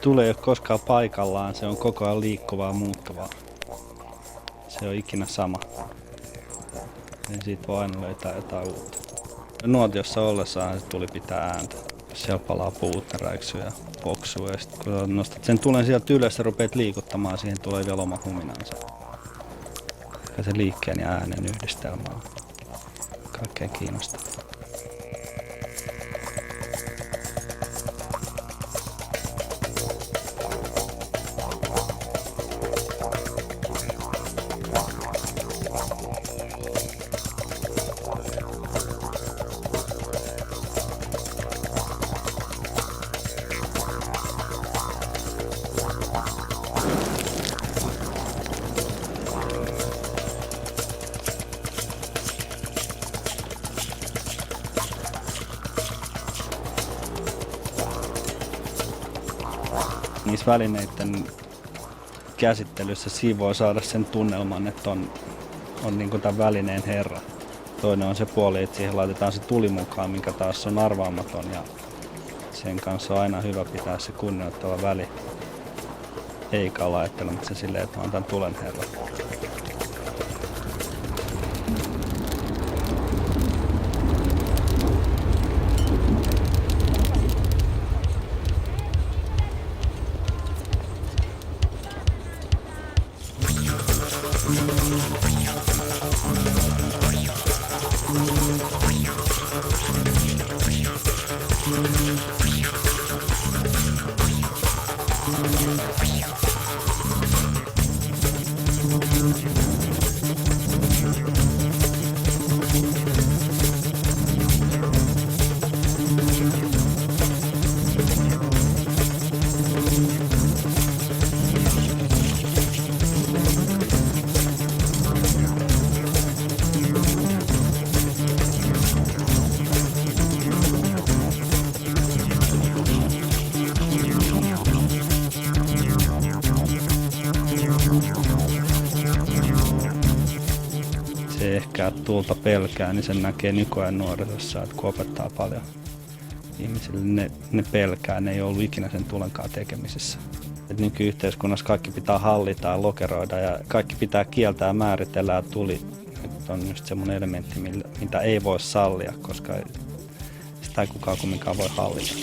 Tule ei ole koskaan paikallaan, se on koko ajan liikkuvaa, muuttuvaa. Se on ikinä sama. Niin siitä voi aina löytää jotain uutta. Nuotiossa ollessaan se tuli pitää ääntä. Siellä palaa puut, räiksyy ja poksuu. Ja sit kun nostat sen tulen sieltä ylös ja rupeat liikuttamaan, siihen tulee vielä oma huminansa. Ja se liikkeen ja äänen yhdistelmä on kaikkein kiinnostavaa. Niissä välineiden käsittelyssä siinä voi saada sen tunnelman, että on niin kuin tämän välineen herra. Toinen on se puoli, että siihen laitetaan se tuli mukaan, mikä taas on arvaamaton ja sen kanssa on aina hyvä pitää se kunnioittava väli. Eikä olla ajattelematta se silleen, että on tämän tulen herra. Se ehkä tulta pelkää, niin sen näkee nykyajan nuorisossa, että kun opettaa paljon ihmisille, ne pelkää, ne ei ollut ikinä sen tulenkaan tekemisissä. Et nykyyhteiskunnassa kaikki pitää hallita ja lokeroida ja kaikki pitää kieltää ja määritellä ja tuli nyt on just semmoinen elementti, mitä ei voi sallia, koska sitä ei kukaan kumminkaan voi hallita.